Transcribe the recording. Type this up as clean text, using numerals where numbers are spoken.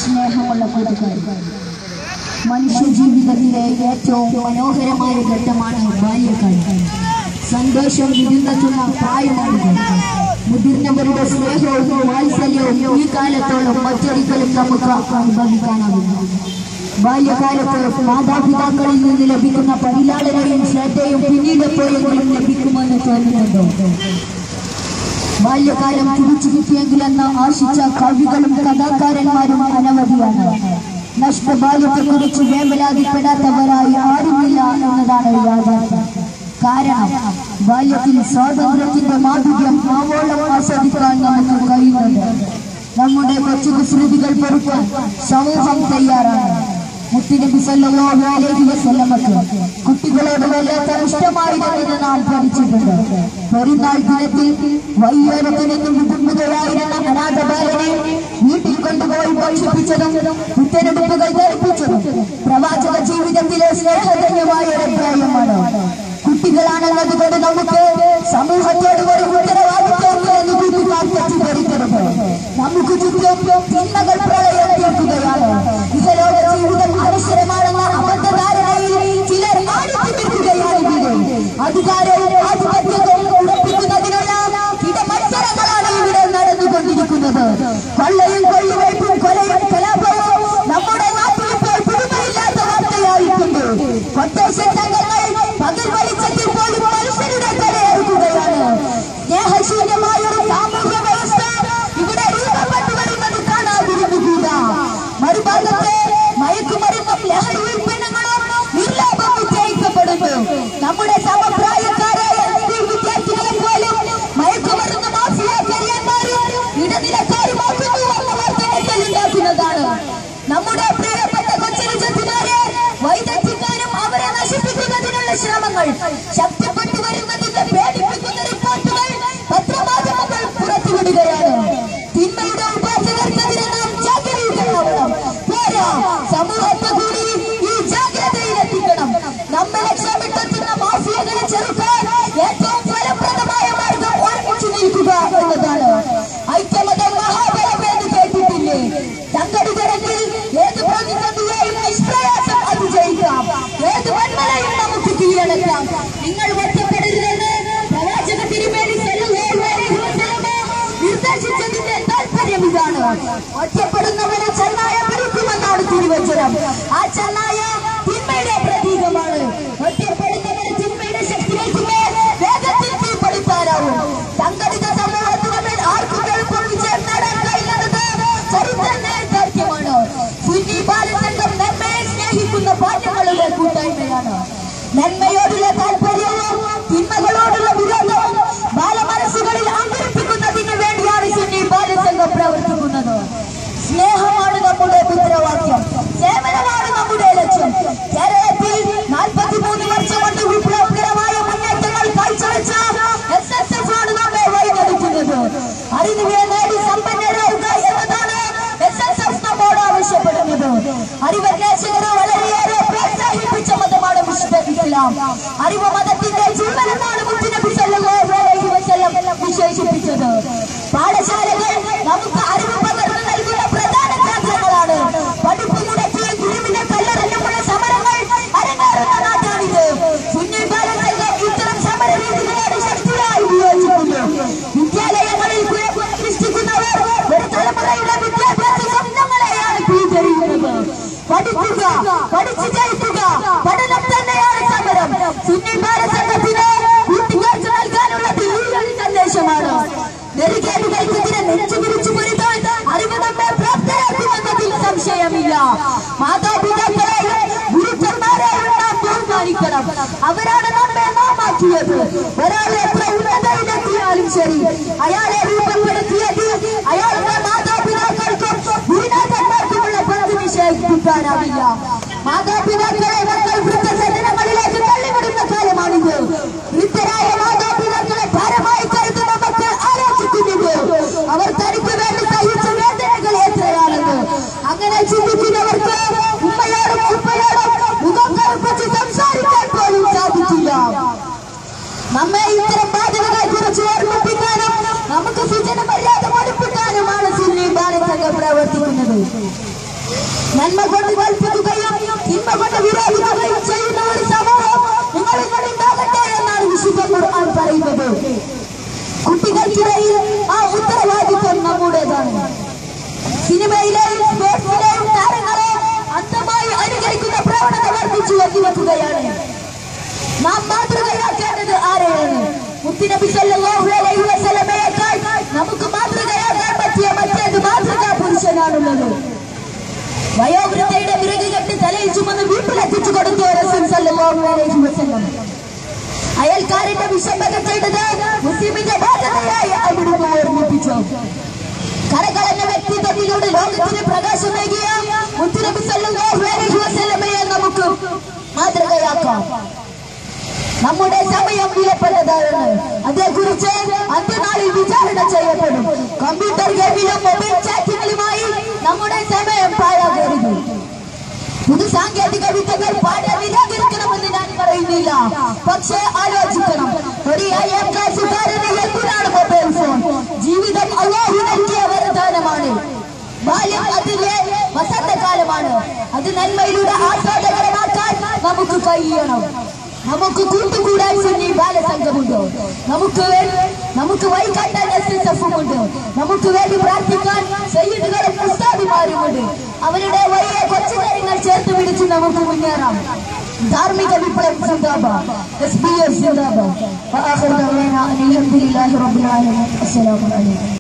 സ്നേഹമുള്ള കൂട്ടുകാർ, മനുഷ്യ ജീവിതത്തിലെ ഏറ്റവും മനോഹരമായ ഘട്ടമാണ് ബാല്യകാലം. സന്തോഷം വിരുന്നെത്തുന്ന പ്രായമാണ്. മുതിർന്നവരുടെ സ്നേഹവും വാത്സല്യവും ഈ കാലത്തോളം മറ്റൊരിക്കലും നമുക്ക് അനുഭവിക്കാനാവില്ല. ബാല്യകാലത്ത് മാതാപിതാക്കളിൽ നിന്ന് ലഭിക്കുന്ന പരിലാളനയും ശ്രദ്ധയും പിന്നീട് എപ്പോഴെങ്കിലും ലഭിക്കുമെന്ന് തോന്നുന്നുണ്ടോ? ബാല്യകാലം തിരിച്ചു കിട്ടിയെങ്കിലെന്ന് ആശിച്ച കവികളും കഥാകാരന്മാരും അനവധിയാണ്. നഷ്ടബാല്യത്തെക്കുറിച്ച് വേവലാതിപ്പെടാത്തവരായി ആരുമില്ല എന്നതാണ് യാഥാർത്ഥ്യം. കാരണം ബാല്യത്തിൽ സ്വാതന്ത്ര്യത്തിന്റെ മാധുര്യം ആവോളം ആസ്വദിക്കാൻ നമുക്ക് കഴിയുന്നുണ്ട്. നമ്മുടെ കൊച്ചു കുസൃതികൾ പൊറുക്കാൻ സമൂഹം തയ്യാറാണ്. മുത്തുനബി സല്ലല്ലാഹു അലൈഹി വസല്ലമക്ക് കുട്ടികളോട് വല്ലാത്ത ഇഷ്ടമായിരുന്നെന്ന് നാം പഠിച്ചിട്ടുണ്ട്. പെരുന്നാൾ ദിനത്തിൽ വയ്യോരത്തിൽ നിന്നും മുതിർന്നവരായിരുന്ന അനാഥ ബാലനെ വീട്ടിൽ കൊണ്ടുപോയി ഭക്ഷിപ്പിച്ചതും പുത്തനെടുപ്പുകൾ ധരിപ്പിച്ചതും പ്രവാചക ജീവിതത്തിലെ സ്നേഹധന്യമായ ഒരു അധ്യായമാണ്. കുട്ടികളാണെന്നത് കൊണ്ട് നമുക്ക് സമൂഹത്തോട് ഒരു ഉത്തരവാദിത്വമെന്ന് കൂട്ടുകാർ തെറ്റിദ്ധരിക്കരുത്. നമുക്ക് ചുറ്റും തിന്മകൾ പ്രളയം തീർക്കുകയാണ്. ഇഹലോക ജീവിതം അനശ്വരമാണെന്ന അബദ്ധധാരണയിൽ ചിലർ ആടിത്തിരിക്കുകയാണ്. അധികാരവും ആധിപത്യവും ഉറപ്പിക്കുന്നതിനുള്ള മത്സരങ്ങളാണ് ഇവിടെ നടന്നുകൊണ്ടിരിക്കുന്നത്. കൊള്ളയും കൊള്ളിവയ്പും കൊലയും കലാപവും നമ്മുടെ നാട്ടിൽ ഇപ്പോൾ പുതുമയില്ലാത്ത വാർത്തയായിട്ടുണ്ട്. കൊട്ടേഷൻ സംഘങ്ങൾ പകൽ വെളിച്ചത്തിൽ പോലും മനുഷ്യരുടെ തലയെടുക്കുകയാണ്. സ്നേഹശൂന്യമായൊരു സാമൂഹ്യ വ്യവസ്ഥ ഇവിടെ രൂപപ്പെട്ടു വരുന്നത് കാണാതിരുന്നുകൂട. മറുഭാഗത്ത് മയക്കുമരുന്നും ലഹരി ഉൽപ്പന്നങ്ങളും നിർലാഭം വിജയിക്കപ്പെടുന്നു. നമ്മുടെ സമപ്രായക്കാരായ വിദ്യാർത്ഥികളെ പോലും മയക്കുമരുന്ന് മാഫിയ കരിയന്മാരും ഇടനിലക്കാരുമാക്കുന്നു എന്ന വാർത്തകൾ ഉണ്ടാക്കുന്നതാണ്. നമ്മുടെ പ്രിയപ്പെട്ട കൊച്ചനുജത്തിമാരെ വൈദഗ്ധ്യക്കാരും അവരെ നശിപ്പിക്കുന്നതിനുള്ള ശ്രമങ്ങൾ ശക്തിപ്പെട്ടു വരുന്നതിന്റെ പേടിപ്പിക്കുന്ന റിപ്പോർട്ടുകൾ പത്രമാധ്യമങ്ങൾ പുറത്തുവിടുകയാണ്. തിന്മയുടെ ഉപാസകർക്കെതിരെ നാം ജാഗ്രതയാവണം. പോരാ, സമൂഹത്തെ കൂടി ഈ ജാഗ്രതയിലെത്തിക്കണം. നമ്മെ ലക്ഷ്യമിട്ടെത്തുന്ന മാഫിയകളെ ചെറുക്കാൻ ഏറ്റവും ഫലപ്രദമായ മാർഗം ഒരുമിച്ച് നിൽക്കുക എന്നതാണ്. ഐക്യമതം മഹാബലം എന്ന് കേട്ടിട്ടില്ലേ? സംഘടിതരെങ്കിൽ ഏത് പ്രതിസന്ധിയെയും നിഷ്പ്രയാസം അതിജയിക്കാം. ഏത് വന്മലയും നമുക്ക് കീഴടക്കാം. നിങ്ങൾ ഒറ്റപ്പെടരുതെന്ന് പ്രവാചക തിരുമേനി സല്ലല്ലാഹു അലൈഹി വസല്ലം നിർദ്ദേശിച്ചതിന്റെ താല്പര്യം ഇതാണ്. ഒറ്റപ്പെടുന്നവരെ ചെന്നായ പിടിക്കുമെന്നാണ് തിരുവചനം. ആ ചെന്നായ തിന്മയുടെ പ്രതീകമാണ്. ഒറ്റപ്പെടുന്നവരെ തിന്മയുടെ ശക്തികൾക്കുമേൽ വേഗത്തിൽ കീഴ്പ്പെടുത്താനാവും. സംഘടിത സമൂഹത്തിനുമേൽ ആർക്കും എളുപ്പം വിജയം നേടാൻ കഴിയുന്നത് ചരിത്രം നേർക്കാര്യമാണ്. സുന്നി ബാലസംഘം നന്മയെ സ്നേഹിക്കുന്ന ബാല്യങ്ങളുടെ കൂട്ടായ്മയാണ്. നന്മയോടുള്ള താല്പര്യവും തിന്മകളോടുള്ള വിരോധവും ബാലമനസ്സുകളിൽ അന്തരിപ്പിക്കുന്നതിന് വേണ്ടിയാണ് സുന്നി ബാലസംഘം പ്രവർത്തിക്കുന്നത്. സ്നേഹമാണ് നമ്മുടെ മുദ്രാവാക്യം. സേവനമാണ് നമ്മുടെ ലക്ഷ്യം. കേരളത്തിൽ 43 വർഷം കൊണ്ട് വിപ്ലവകരമായ മുന്നേറ്റങ്ങൾ കാഴ്ചവെച്ച SSF ആണ് നമ്മെ വഴിതെളിക്കുന്നത്. അറിവിനെ നേടി സമ്പന്നരാവുക എന്നതാണ് SSF നമ്മോട് ആവശ്യപ്പെടുന്നത്. അറിവന്വേഷകരെ വളരെയേറെ പ്രോത്സാഹിപ്പിച്ച മതമാണ് ഇസ്ലാം. അറിവ് മതത്തിന്റെ ജീവനെന്നാണ് മുത്തുനബി സല്ലല്ലാഹു അലൈഹി വസല്ലം വിശേഷിപ്പിച്ചത്. പാഠശാലകൾ നമുക്ക് അറിവ് പകർന്നു നൽകുന്ന പ്രധാന കേന്ദ്രങ്ങളാണ്. പഠിപ്പ് മുടക്കിയ ഗുരുവിനെ കല്ലെറിഞ്ഞുള്ള സമരങ്ങൾ അരങ്ങേറുന്ന നാട്ടാണിത്. സുന്നി ബാലസംഘം ഇത്തരം സമര രീതികളോട് ശക്തിയായി വിയോജിക്കുന്നു. വിദ്യാലയങ്ങളിൽ സൃഷ്ടിക്കുന്നവർ ഒരു തലമുറയുടെ വിദ്യാഭ്യാസ സ്വപ്നങ്ങളെയാണ് കീഴ്പ്പെടുന്നത്. പഠിക്കുക, പഠിച്ചു ജയിക്കുക, പഠനം തന്നെയാണ് സമരം. സുന്നി ബാലസംഘത്തിന് കൂട്ടുകാഴ്ച നൽകാനുള്ളത് ഈ സന്ദേശമാണ്. നെറുകേടുകൾക്കെതിരെ നെഞ്ചു പിരിച്ചു പൊരുതാൻ അറിവ് നമ്മെ പ്രാപ്തരാക്കുമെന്നതിൽ സംശയമില്ല. മാതാപിതാക്കളെയും ഗുരുക്കന്മാരെയും നാം ബഹുമാനിക്കണം. അവരാണ് നമ്മെ നാമാക്കിയത്. ഒരാൾ എത്ര ഉന്നതയിലെത്തിയാലും ശരി, അയാളെ രൂപപ്പെടുത്തിയത് അയാളുടെ മാതാപിതാക്കൾക്കും ഗുരുനാഥന്മാർക്കുമുള്ള പങ്ക് നിഷേധിക്കാനാവില്ല. മാതാപിതാക്കളെ മക്കൾ വൃദ്ധസദനങ്ങളിലേക്ക് തള്ളിവിടുന്ന കാലമാണിത്. വൃദ്ധരായ മാതാപിതാക്കളെ ഭാരമായി കരുതുന്ന മക്കൾ ആലോചിക്കുന്നുണ്ട് അവർ തനിക്ക് വേണ്ടി സഹിച്ച വേദനകൾ എത്രയാണെന്ന്. അങ്ങനെ ചിന്തിക്കുന്നവർക്ക് ഉമ്മയോടും ഉപ്പയോടും മുഖം കറുപ്പിച്ച് സംസാരിക്കാൻ പോലും സാധിക്കില്ല. നമ്മെ ഇത്തരം ബാധ്യതകളെ കുറിച്ച് ഓർമ്മിപ്പിക്കാനും നമുക്ക് സുജന മര്യാദ പഠിപ്പിക്കാനുമാണ് സുന്നി നന്മ കൊണ്ട് കൽപ്പിക്കുകയും തിന്മ കൊണ്ട് വിരോധിക്കുകയും ചെയ്യുന്ന ഒരു സമൂഹം നിങ്ങളിൽ ഉണ്ടാകട്ടെ എന്നാണ് വിശുദ്ധ ഖുർആൻ പറയുന്നത്. കുട്ടികൾക്കിടയിൽ ആ ഉത്തരവാദിത്വം നമ്മുടേതാണ്. സിനിമയിലെയും സ്പോർട്സിലെയും താരങ്ങളെ അന്ധമായി അനുകരിക്കുന്ന പ്രവണത വർദ്ധിച്ചു വന്നിരിക്കുകയാണ്. നാം മാതൃകയാക്കേണ്ടത് ആരെയാണ്? മുത്തുനബി സല്ലല്ലാഹു അലൈഹി വസല്ലമയേക്കാൾ നമുക്ക് മാതൃകയാക്കാൻ പറ്റിയ മറ്റേത് മാതൃകാ പുരുഷനാണുള്ളത്? വയോവൃദ്ധയുടെ വിറക് കെട്ടി തലയിൽ ചുമന്ന് വീട്ടിലെത്തിച്ചു കൊടുത്തു റസൂൽ സല്ലല്ലാഹു അലൈഹി വസല്ലം. അയൽക്കാരന്റെ വിഷമം ചെയ്തത് മുസ്ലിമിന്റെ ബാധ്യതയായി അവിടുന്ന് ഓർമ്മിപ്പിച്ചു. കരകളഞ്ഞ വ്യക്തിത്വത്തിലൂടെ ലോകത്തിന് പ്രകാശമേകിയ മുത്തുനബി സല്ലല്ലാഹു അലൈഹി വസല്ലമയെ നമുക്ക് മാതൃകയാക്കാം. നമ്മുടെ സമയം വിലപ്പെട്ടതാണ്. അതേക്കുറിച്ച് അന്ത്യനാളിൽ വിചാരണ ചെയ്യപ്പെടും. കമ്പ്യൂട്ടർ ഗെയിമിലും മൊബൈൽ ചാറ്റിംഗിലുമായി നമ്മുടെ സമയം പാഴാകരുത്. പുതു സാങ്കേതിക വിദ്യകൾ പാടെ നിരാകരിക്കണമെന്ന് ഞാൻ പറയുന്നില്ല, പക്ഷേ ആലോചിക്കണം. ഒരു 7ാം ക്ലാസ്സുകാരന് എന്തിനാണ് മൊബൈൽ ഫോൺ? ജീവിതം അല്ലാഹു നൽകിയ വരദാനമാണ്. ബാല്യം അതിലെ വസന്തകാലമാണ്. അത് നന്മയിലൂടെ ആസ്വാദകരമാക്കാൻ നമുക്ക് കഴിയണം. നമുക്ക് കൂട്ടുകൂടാൻ സുന്നി ബാലസംഘമുണ്ട്. നമുക്ക് വൈകാട്ടാൻ SSF-ഉമുണ്ട്. നമുക്ക് വേണ്ടി പ്രാർത്ഥിക്കാൻ സയ്യിദുകളും ഉസ്താദുമാരുമുണ്ട്. അവരുടെ വലിയ കൊച്ചു കാര്യങ്ങൾ ചേർത്ത് പിടിച്ച് നമുക്ക് മുന്നേറാം. ധാർമ്മിക വിപ്ലവം സിന്ദാബാദ്. SBF സിന്ദാബാദ്. അസ്സലാമു അലൈക്കും.